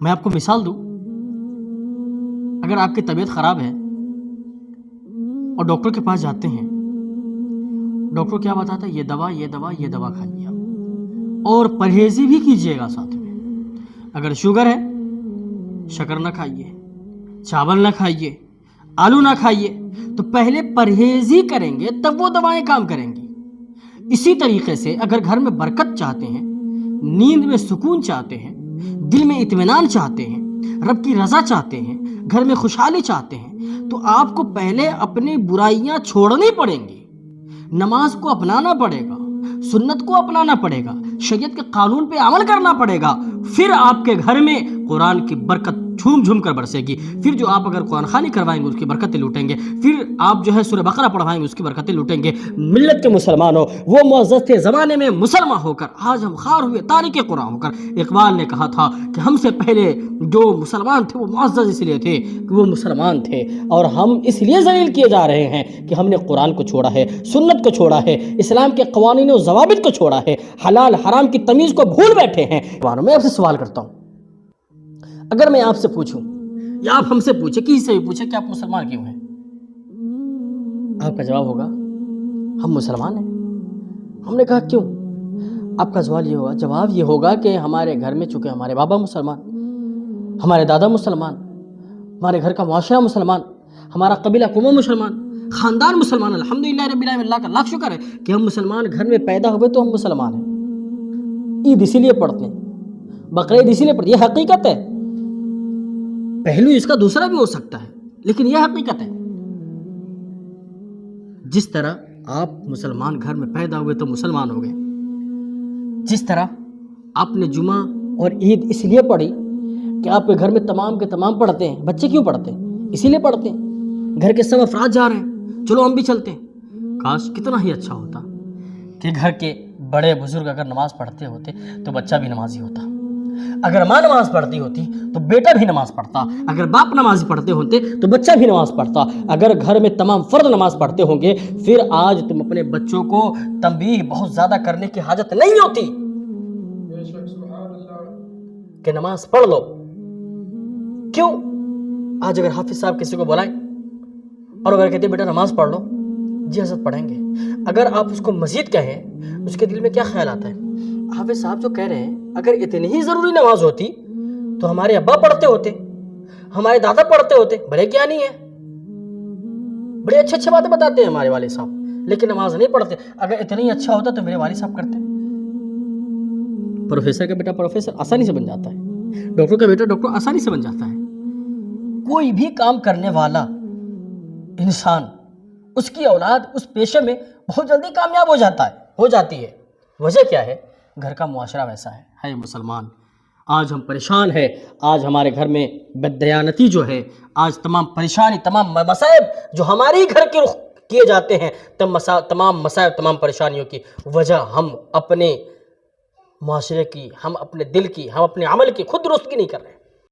میں آپ کو مثال دوں، اگر آپ کی طبیعت خراب ہے اور ڈاکٹر کے پاس جاتے ہیں، ڈاکٹر کیا بتاتا ہے؟ یہ دوا کھائیے آپ، اور پرہیزی بھی کیجیے گا ساتھ میں۔ اگر شوگر ہے، شکر نہ کھائیے، چاول نہ کھائیے، آلو نہ کھائیے، تو پہلے پرہیزی کریں گے تب وہ دوائیں کام کریں گی۔ اسی طریقے سے اگر گھر میں برکت چاہتے ہیں، نیند میں سکون چاہتے ہیں، دل میں اطمینان چاہتے ہیں، رب کی رضا چاہتے ہیں، گھر میں خوشحالی چاہتے ہیں، تو آپ کو پہلے اپنی برائیاں چھوڑنی پڑیں گی، نماز کو اپنانا پڑے گا، سنت کو اپنانا پڑے گا، شریعت کے قانون پہ عمل کرنا پڑے گا، پھر آپ کے گھر میں قرآن کی برکت جھوم جھوم کر برسے گی۔ پھر جو آپ اگر قرآن خوانی کروائیں گے اس کی برکتیں لوٹیں گے، پھر آپ جو ہے سورہ بقرہ پڑھوائیں گے اس کی برکتیں لوٹیں گے۔ ملت کے مسلمان ہو، وہ معزز تھے زمانے میں مسلمان ہو کر، آج ہم خوار ہوئے تارک قرآن ہو کر۔ اقبال نے کہا تھا کہ ہم سے پہلے جو مسلمان تھے وہ معزز اس لیے تھے کہ وہ مسلمان تھے، اور ہم اس لیے ذلیل کیے جا رہے ہیں کہ ہم نے قرآن کو چھوڑا ہے، سنت کو چھوڑا ہے، اسلام کے قوانین و ضوابط کو چھوڑا ہے، حلال حرام کی تمیز کو بھول بیٹھے ہیں۔ میں آپ سے سوال کرتا ہوں، اگر میں آپ سے پوچھوں یا آپ ہم سے پوچھیں، کسی سے بھی پوچھیں کہ آپ مسلمان کیوں ہیں، آپ کا جواب ہوگا ہم مسلمان ہیں۔ ہم نے کہا کیوں؟ آپ کا جواب یہ ہوگا کہ ہمارے گھر میں چونکہ ہمارے بابا مسلمان، ہمارے دادا مسلمان، ہمارے گھر کا معاشرہ مسلمان، ہمارا قبیلہ قوم مسلمان، خاندان مسلمان، الحمدللہ رب العالمین، اللہ کا لاکھ شکر ہے کہ ہم مسلمان گھر میں پیدا ہوئے تو ہم مسلمان ہیں۔ عید اسی لیے پڑھتے ہیں، بقرعید اسی لیے پڑھتے ہیں، یہ حقیقت ہے۔ پہلو اس کا دوسرا بھی ہو سکتا ہے، لیکن یہ حقیقت ہے۔ جس طرح آپ مسلمان گھر میں پیدا ہوئے تو مسلمان ہو گئے، جس طرح آپ نے جمعہ اور عید اس لیے پڑھی کہ آپ کے گھر میں تمام کے تمام پڑھتے ہیں، بچے کیوں پڑھتے ہیں؟ اسی لیے پڑھتے ہیں، گھر کے سب افراد جا رہے ہیں، چلو ہم بھی چلتے ہیں۔ کاش کتنا ہی اچھا ہوتا کہ گھر کے بڑے بزرگ اگر نماز پڑھتے ہوتے تو بچہ بھی نمازی ہوتا، اگر ماں نماز پڑھتی ہوتی تو بیٹا بھی نماز پڑھتا، اگر باپ نماز پڑھتے ہوتے تو بچہ بھی نماز پڑھتا، اگر گھر میں تمام فرد نماز پڑھتے ہوں گے، پھر آج تم اپنے بچوں کو تنبیہ بہت زیادہ کرنے کی حاجت نہیں ہوتی کہ نماز پڑھ لو۔ کیوں؟ آج اگر حافظ صاحب کسی کو بلائیں اور اگر کہتے بیٹا نماز پڑھ لو، جی حضرت پڑھیں گے، اگر آپ اس کو مزید کہیں اس کے دل میں کیا خیال آتا ہے؟ حافظ صاحب جو کہہ رہے ہیں اگر اتنی ہی ضروری نماز ہوتی تو ہمارے ابا پڑھتے ہوتے، ہمارے دادا پڑھتے ہوتے، بڑے کیا نہیں ہے، بڑے اچھے باتیں بتاتے ہیں ہمارے والد صاحب، لیکن نماز نہیں پڑھتے۔ اگر اتنی اچھا ہوتا تو میرے والد صاحب کرتے۔ پروفیسر کا بیٹا پروفیسر آسانی سے بن جاتا ہے، ڈاکٹر کا بیٹا ڈاکٹر آسانی سے بن جاتا ہے۔ کوئی بھی کام کرنے والا انسان، اس کی اولاد اس پیشے میں بہت جلدی کامیاب ہو جاتی ہے۔ وجہ کیا ہے؟ گھر کا معاشرہ ویسا ہے مسلمان۔ آج ہم پریشان ہیں، آج ہمارے گھر میں بددیانتی جو ہے، آج تمام پریشانی، تمام مصائب جو ہمارے گھر کے رخ کیے جاتے ہیں، تمام مصائب، تمام پریشانیوں کی وجہ ہم اپنے معاشرے کی، ہم اپنے دل کی، ہم اپنے عمل کی خود درستگی نہیں کر رہے ہیں۔